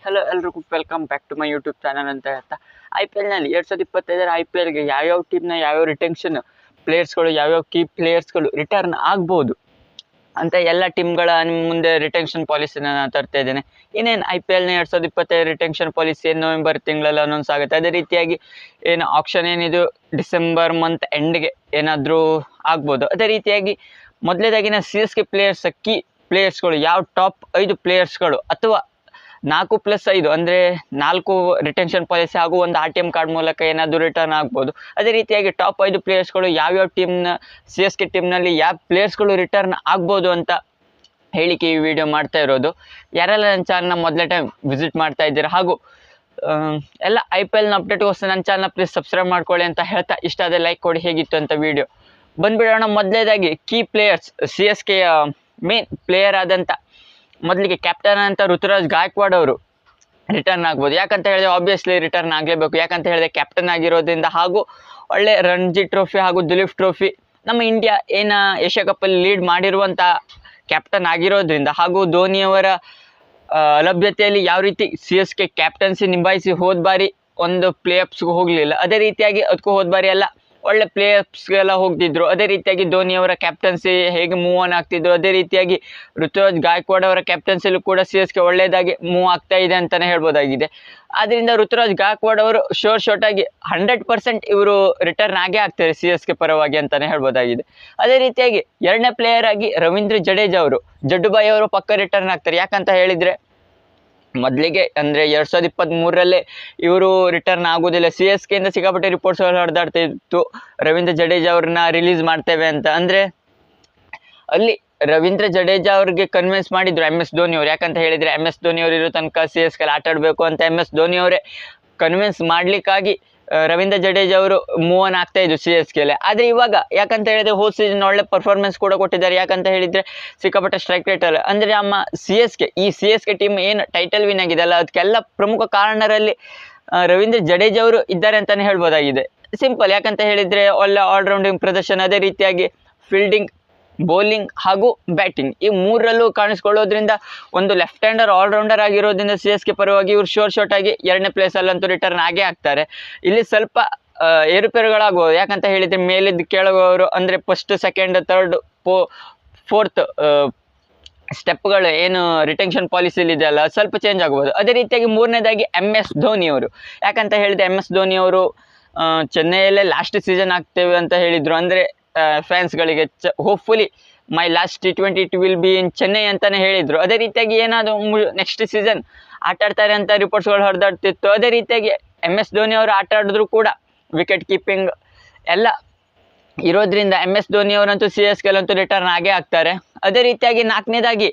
Hello ಎಲ್ರಿಗೂ welcome back to my YouTube channel ಅಂತ ಹೇಳ್ತಾ IPL ನಲ್ಲಿ 2025 IPLಗೆ ಯಾವ್ಯಾವ ಟೀಮ್ನ ಯಾವ್ಯಾವ ರಿಟೆನ್ಷನ್ ಪ್ಲೇಯರ್ಸ್ಗಳು ಯಾವ್ಯಾವ ಕೀ ಪ್ಲೇಯರ್ಸ್ಗಳು ರಿಟರ್ನ್ ಆಗ್ಬೋದು ಅಂತ ಎಲ್ಲ ಟೀಮ್ಗಳ ನಿಮ್ಮ ಮುಂದೆ ರಿಟೆನ್ಷನ್ ಪಾಲಿಸಿನ ನಾನು ತರ್ತಾ ಇದ್ದೇನೆ. ಇನ್ನೇನು IPLನ 2025 ರಿಟೆನ್ಷನ್ ಪಾಲಿಸಿ ಏನು ನವೆಂಬರ್ ತಿಂಗಳಲ್ಲಿ ಅನೌನ್ಸ್ ಆಗುತ್ತೆ. ಅದೇ ರೀತಿಯಾಗಿ ಏನು ಆಪ್ಷನ್ ಏನಿದು ಡಿಸೆಂಬರ್ ಮಂತ್ ಎಂಡ್ಗೆ ಏನಾದರೂ ಆಗ್ಬೋದು. ಅದೇ ರೀತಿಯಾಗಿ ಮೊದಲೇದಾಗಿನ CSK ಪ್ಲೇಯರ್ಸ್ ಕೀ ಪ್ಲೇಯರ್ಸ್ಗಳು ಯಾವ ಟಾಪ್ 5 ಪ್ಲೇಯರ್ಸ್ಗಳು ಅಥವಾ 4+5 ಅಂದರೆ 4 ರಿಟೆನ್ಷನ್ ಪಾಲಿಸಿ ಹಾಗೂ ಒಂದು RTM ಕಾರ್ಡ್ ಮೂಲಕ ಏನಾದರೂ ರಿಟರ್ನ್ ಆಗ್ಬೋದು. ಅದೇ ರೀತಿಯಾಗಿ ಟಾಪ್ 5 ಪ್ಲೇಯರ್ಸ್ಗಳು ಯಾವ್ಯಾವ ಟೀಮ್ನ CSK ಟೀಮ್ನಲ್ಲಿ ಯಾವ ಪ್ಲೇಯರ್ಸ್ಗಳು ರಿಟರ್ನ್ ಆಗ್ಬೋದು ಅಂತ ಹೇಳಿಕೆ ಈ ವಿಡಿಯೋ ಮಾಡ್ತಾ ಇರೋದು. ಯಾರೆಲ್ಲ ನನ್ನ ಚಾನಲ್ನ ಮೊದಲೇ ಟೈಮ್ ವಿಸಿಟ್ ಮಾಡ್ತಾ ಇದ್ದೀರಾ ಹಾಗೂ ಎಲ್ಲ IPLನ ಅಪ್ಡೇಟ್ಗೋಸ್ಕರ ನನ್ನ ಚಾನಲ್ನ ಪ್ಲೀಸ್ ಸಬ್ಸ್ಕ್ರೈಬ್ ಮಾಡ್ಕೊಳ್ಳಿ ಅಂತ ಹೇಳ್ತಾ ಇಷ್ಟ ಅದೇ ಲೈಕ್ ಕೊಡಿ. ಹೇಗಿತ್ತು ಅಂತ ವಿಡಿಯೋ ಬಂದುಬಿಡೋಣ. ಮೊದಲೇದಾಗಿ ಕೀ ಪ್ಲೇಯರ್ಸ್ CSKಯ ಮೇನ್ ಪ್ಲೇಯರ್ ಆದಂಥ ಮೊದಲಿಗೆ ಕ್ಯಾಪ್ಟನ್ ಅಂತ ಋತುರಾಜ್ ಗಾಯಕ್ವಾಡ್ ಅವರು ರಿಟರ್ನ್ ಆಗ್ಬೋದು. ಯಾಕಂತ ಹೇಳಿದ್ರೆ ಆಬ್ವಿಯಸ್ಲಿ ರಿಟರ್ನ್ ಆಗಲೇಬೇಕು. ಯಾಕಂತ ಹೇಳಿದ್ರೆ ಕ್ಯಾಪ್ಟನ್ ಆಗಿರೋದ್ರಿಂದ ಹಾಗೂ ಒಳ್ಳೆ ರಣಜಿ ಟ್ರೋಫಿ ಹಾಗೂ ದುಲೀಪ್ ಟ್ರೋಫಿ ನಮ್ಮ ಇಂಡಿಯಾ ಏನು ಏಷ್ಯಾ ಕಪ್ಪಲ್ಲಿ ಲೀಡ್ ಮಾಡಿರುವಂಥ ಕ್ಯಾಪ್ಟನ್ ಆಗಿರೋದ್ರಿಂದ ಹಾಗೂ ಧೋನಿಯವರ ಲಭ್ಯತೆಯಲ್ಲಿ ಯಾವ ರೀತಿ CSK ಕ್ಯಾಪ್ಟನ್ಸಿ ನಿಭಾಯಿಸಿ ಹೋದ ಬಾರಿ ಒಂದು ಪ್ಲೇ ಆಫ್ಸ್ಗೂ ಹೋಗಲಿಲ್ಲ, ಅದೇ ರೀತಿಯಾಗಿ ಅದಕ್ಕೂ ಹೋದ ಬಾರಿ ಎಲ್ಲ ಒಳ್ಳೆ ಪ್ಲೇ ಆಫ್ಸ್ಗೆಲ್ಲ ಹೋಗ್ತಿದ್ರು. ಅದೇ ರೀತಿಯಾಗಿ ಧೋನಿಯವರ ಕ್ಯಾಪ್ಟನ್ಸಿ ಹೇಗೆ ಮೂವ್ ಆನ್ ಆಗ್ತಿದ್ರು, ಅದೇ ರೀತಿಯಾಗಿ ಋತುರಾಜ್ ಗಾಯಕ್ವಾಡ್ ಅವರ ಕ್ಯಾಪ್ಟನ್ಸಿಲೂ ಕೂಡ CSK ಒಳ್ಳೆಯದಾಗಿ ಮೂವ್ ಆಗ್ತಾ ಇದೆ ಅಂತಲೇ ಹೇಳ್ಬೋದಾಗಿದೆ. ಆದ್ದರಿಂದ ಋತುರಾಜ್ ಗಾಯಕ್ವಾಡ್ ಅವರು ಶೋರ್ಟಾಗಿ 100% ಇವರು ರಿಟರ್ನ್ ಆಗೇ ಆಗ್ತಾರೆ CSK ಪರವಾಗಿ ಅಂತಲೇ ಹೇಳ್ಬೋದಾಗಿದೆ. ಅದೇ ರೀತಿಯಾಗಿ ಎರಡನೇ ಪ್ಲೇಯರ್ ಆಗಿ ರವೀಂದ್ರ ಜಡೇಜಾ ಅವರು, ಜಡ್ಡುಬಾಯಿ ಅವರು ಪಕ್ಕ ರಿಟರ್ನ್ ಆಗ್ತಾರೆ. ಯಾಕಂತ ಹೇಳಿದರೆ ಮೊದಲಿಗೆ ಅಂದರೆ 2023ರಲ್ಲೇ ಇವರು ರಿಟರ್ನ್ ಆಗೋದಿಲ್ಲ. CSKಯಿಂದ ಸಿಕ್ಕಾಪಟ್ಟೆ ರಿಪೋರ್ಟ್ಸ್ಗಳು ಹರಿದಾಡ್ತಾ ಇತ್ತು ರವೀಂದ್ರ ಜಡೇಜಾ ಅವ್ರನ್ನ ರಿಲೀಸ್ ಮಾಡ್ತೇವೆ ಅಂತ. ಅಂದರೆ ಅಲ್ಲಿ ರವೀಂದ್ರ ಜಡೇಜಾ ಅವ್ರಿಗೆ ಕನ್ವಿನ್ಸ್ ಮಾಡಿದ್ರು MS ಧೋನಿ ಅವರು. ಯಾಕಂತ ಹೇಳಿದರೆ MS ಧೋನಿ ಅವರು ಇರೋ ತನಕ CSK ಆಟ ಆಡಬೇಕು ಅಂತ MS ಧೋನಿ ಅವರೇ ಕನ್ವಿನ್ಸ್ ಮಾಡಲಿಕ್ಕಾಗಿ ರವೀಂದ್ರ ಜಡೇಜಾ ಅವರು ಮೂವ್ ಆನ್ ಆಗ್ತಾ ಇದ್ರು CSKಲೆ. ಆದರೆ ಇವಾಗ ಯಾಕಂತ ಹೇಳಿದರೆ ಹೋದ ಸೀಸನ್ ಒಳ್ಳೆ ಪರ್ಫಾರ್ಮೆನ್ಸ್ ಕೂಡ ಕೊಟ್ಟಿದ್ದಾರೆ. ಯಾಕಂತ ಹೇಳಿದರೆ ಸಿಕ್ಕಾಪಟ್ಟೆ ಸ್ಟ್ರೈಕ್ ರೇಟಲ್ಲಿ ಅಂದರೆ ನಮ್ಮ ಈ CSK ಟೀಮ್ ಏನು ಟೈಟಲ್ ವಿನ್ ಆಗಿದೆ ಅಲ್ಲ, ಅದಕ್ಕೆಲ್ಲ ಪ್ರಮುಖ ಕಾರಣರಲ್ಲಿ ರವೀಂದ್ರ ಜಡೇಜಾ ಅವರು ಇದ್ದಾರೆ ಅಂತಲೇ ಹೇಳ್ಬೋದಾಗಿದೆ. ಸಿಂಪಲ್, ಯಾಕಂತ ಹೇಳಿದರೆ ಒಳ್ಳೆ ಆಲ್ರೌಂಡಿಂಗ್ ಪ್ರದರ್ಶನ, ಅದೇ ರೀತಿಯಾಗಿ ಫೀಲ್ಡಿಂಗ್, ಬೌಲಿಂಗ್ ಹಾಗೂ ಬ್ಯಾಟಿಂಗ್ ಈ ಮೂರರಲ್ಲೂ ಕಾಣಿಸ್ಕೊಳ್ಳೋದ್ರಿಂದ ಒಂದು ಲೆಫ್ಟ್ ಹ್ಯಾಂಡರ್ ಆಲ್ರೌಂಡರ್ ಆಗಿರೋದ್ರಿಂದ CSK ಪರವಾಗಿ ಇವರು ಶೋರ್ಟಾಗಿ ಎರಡನೇ ಪ್ಲೇಸಲ್ಲಂತೂ ರಿಟರ್ನ್ ಆಗೇ ಆಗ್ತಾರೆ. ಇಲ್ಲಿ ಸ್ವಲ್ಪ ಏರುಪೇರುಗಳಾಗ್ಬೋದು. ಯಾಕಂತ ಹೇಳಿದರೆ ಮೇಲಿದ್ದು ಕೆಳಗೋರು ಅಂದರೆ ಫಸ್ಟ್, ಸೆಕೆಂಡ್, ಥರ್ಡ್, ಫೋರ್ತ್ ಸ್ಟೆಪ್ಗಳು ಏನು ರಿಟೆನ್ಷನ್ ಪಾಲಿಸಿಲಿ ಇದೆಯಲ್ಲ ಸ್ವಲ್ಪ ಚೇಂಜ್ ಆಗ್ಬೋದು. ಅದೇ ರೀತಿಯಾಗಿ ಮೂರನೇದಾಗಿ MS ಧೋನಿ ಅವರು. ಯಾಕಂತ ಹೇಳಿದರೆ MS ಧೋನಿ ಅವರು ಚೆನ್ನೈಯಲ್ಲೇ ಲಾಸ್ಟ್ ಸೀಸನ್ ಆಗ್ತೇವೆ ಅಂತ ಹೇಳಿದರು. ಅಂದರೆ ಫ್ಯಾನ್ಸ್ಗಳಿಗೆ hopefully my last T20 it will be in Chennai ಅಂತಲೇ ಹೇಳಿದರು. ಅದೇ ರೀತಿಯಾಗಿ ಏನಾದರೂ ನೆಕ್ಸ್ಟ್ ಸೀಸನ್ ಆಟ ಆಡ್ತಾರೆ ಅಂತ ರಿಪೋರ್ಟ್ಸ್ಗಳು ಹೊರದಾಡ್ತಿತ್ತು. ಅದೇ ರೀತಿಯಾಗಿ MS ಧೋನಿ ಅವರು ಆಟ ಆಡಿದ್ರು ಕೂಡ ವಿಕೆಟ್ ಕೀಪಿಂಗ್ ಎಲ್ಲ ಇರೋದ್ರಿಂದ MS ಧೋನಿ ಅವರಂತೂ CSKಲಂತೂ ರಿಟರ್ನ್ ಆಗೇ ಆಗ್ತಾರೆ. ಅದೇ ರೀತಿಯಾಗಿ ನಾಲ್ಕನೇದಾಗಿ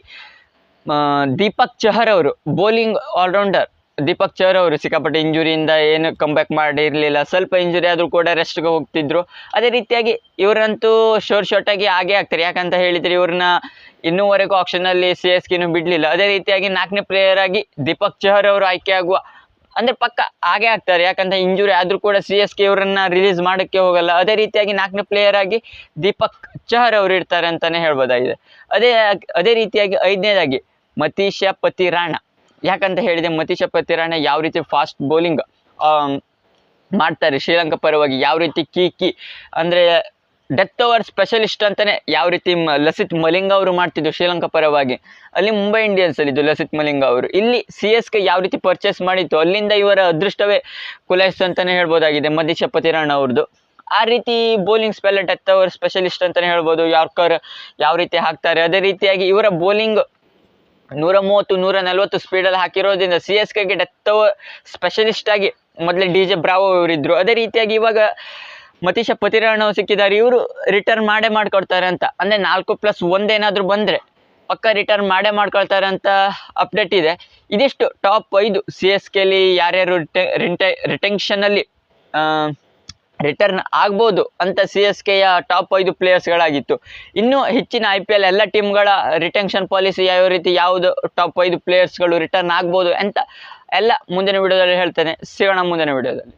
ದೀಪಕ್ ಚಹರ್ ಅವರು, ಬೌಲಿಂಗ್ ಆಲ್ರೌಂಡರ್ ದೀಪಕ್ ಚಹರ್ ಅವರು ಸಿಕ್ಕಾಪಟ್ಟೆ ಇಂಜುರಿಯಿಂದ ಏನು ಕಂಬ್ಯಾಕ್ ಮಾಡಿರಲಿಲ್ಲ. ಸ್ವಲ್ಪ ಇಂಜುರಿ ಆದರೂ ಕೂಡ ರೆಸ್ಟ್ಗೆ ಹೋಗ್ತಿದ್ರು. ಅದೇ ರೀತಿಯಾಗಿ ಇವರಂತೂ ಶೋರ್ಟಾಗಿ ಆಗೇ ಆಗ್ತಾರೆ. ಯಾಕಂತ ಹೇಳಿದರೆ ಇವ್ರನ್ನ ಇನ್ನೂವರೆಗೂ ಆಪ್ಷನಲ್ಲಿ CSKನೂ ಬಿಡಲಿಲ್ಲ. ಅದೇ ರೀತಿಯಾಗಿ ನಾಲ್ಕನೇ ಪ್ಲೇಯರ್ ಆಗಿ ದೀಪಕ್ ಚಹರ್ ಅವರು ಆಯ್ಕೆ ಆಗುವ ಅಂದರೆ ಪಕ್ಕ ಆಗೇ ಆಗ್ತಾರೆ. ಯಾಕಂತ ಇಂಜುರಿ ಆದರೂ ಕೂಡ CSK ಇವರನ್ನು ರಿಲೀಸ್ ಮಾಡೋಕ್ಕೆ ಹೋಗಲ್ಲ. ಅದೇ ರೀತಿಯಾಗಿ ನಾಲ್ಕನೇ ಪ್ಲೇಯರ್ ಆಗಿ ದೀಪಕ್ ಚಹರ್ ಅವರು ಇರ್ತಾರೆ ಅಂತಲೇ ಹೇಳ್ಬೋದಾಗಿದೆ. ಅದೇ ರೀತಿಯಾಗಿ ಐದನೇದಾಗಿ ಮತೀಶ ಪತಿರಾಣ. ಯಾಕಂತ ಹೇಳಿದೆ ಮತೀಶ ಪತಿರಾಣ ಯಾವ ರೀತಿ ಫಾಸ್ಟ್ ಬೌಲಿಂಗ್ ಮಾಡ್ತಾರೆ ಶ್ರೀಲಂಕಾ ಪರವಾಗಿ, ಯಾವ ರೀತಿ ಕೀ ಅಂದರೆ ಡೆತ್ ಓವರ್ ಸ್ಪೆಷಲಿಸ್ಟ್ ಅಂತಲೇ ಯಾವ ರೀತಿ ಲಸಿತ್ ಮಲಿಂಗ ಅವರು ಮಾಡ್ತಿದ್ರು ಶ್ರೀಲಂಕಾ ಪರವಾಗಿ, ಅಲ್ಲಿ ಮುಂಬೈ ಇಂಡಿಯನ್ಸಲ್ಲಿದ್ದು ಲಸಿತ್ ಮಲಿಂಗ ಅವರು. ಇಲ್ಲಿ CSK ಯಾವ ರೀತಿ ಪರ್ಚೇಸ್ ಮಾಡಿತ್ತು ಅಲ್ಲಿಂದ ಇವರ ಅದೃಷ್ಟವೇ ಕುಲಾಯಿಸ್ತು ಅಂತಲೇ ಹೇಳ್ಬೋದಾಗಿದೆ ಮತೀಶ ಪತಿರಾಣ ಅವ್ರದ್ದು. ಆ ರೀತಿ ಬೌಲಿಂಗ್ ಡೆತ್ ಓವರ್ ಸ್ಪೆಷಲಿಸ್ಟ್ ಅಂತಲೇ ಹೇಳ್ಬೋದು. ಯಾರ್ಕರ್ ಯಾವ ರೀತಿ ಹಾಕ್ತಾರೆ, ಅದೇ ರೀತಿಯಾಗಿ ಇವರ ಬೌಲಿಂಗ್ 130-140 ಸ್ಪೀಡಲ್ಲಿ ಹಾಕಿರೋದ್ರಿಂದ CSKಗೆ ಡೆತ್ ಓವರ್ ಸ್ಪೆಷಲಿಸ್ಟ್ ಆಗಿ ಮೊದಲೇ DJ ಬ್ರಾವೋ ಇವರಿದ್ದರು. ಅದೇ ರೀತಿಯಾಗಿ ಇವಾಗ ಮತೀಶ ಪತಿರಾಣ ಸಿಕ್ಕಿದ್ದಾರೆ. ಇವರು ರಿಟರ್ನ್ ಮಾಡ್ಕೊಡ್ತಾರೆ ಅಂತ, ಅಂದರೆ 4+1 ಏನಾದರೂ ಬಂದರೆ ಪಕ್ಕ ರಿಟರ್ನ್ ಮಾಡ್ಕೊಳ್ತಾರೆ ಅಂತ ಅಪ್ಡೇಟ್ ಇದೆ. ಇದಿಷ್ಟು ಟಾಪ್ 5 CSKಲಿ ಯಾರ್ಯಾರು ರಿಟೆನ್ಷನಲ್ಲಿ ರಿಟರ್ನ್ ಆಗ್ಬೋದು ಅಂತ CSKಯ ಟಾಪ್ 5 ಪ್ಲೇಯರ್ಸ್ಗಳಾಗಿತ್ತು. ಇನ್ನೂ ಹೆಚ್ಚಿನ IPL ಎಲ್ಲ ಟೀಮ್ಗಳ ರಿಟೆನ್ಷನ್ ಪಾಲಿಸಿ ಯಾವ ರೀತಿ ಯಾವುದು ಟಾಪ್ 5 ಪ್ಲೇಯರ್ಸ್ಗಳು ರಿಟರ್ನ್ ಆಗ್ಬೋದು ಅಂತ ಎಲ್ಲ ಮುಂದಿನ ವಿಡಿಯೋದಲ್ಲಿ ಹೇಳ್ತೇನೆ. ಸಿಗೋಣ ಮುಂದಿನ ವಿಡಿಯೋದಲ್ಲಿ.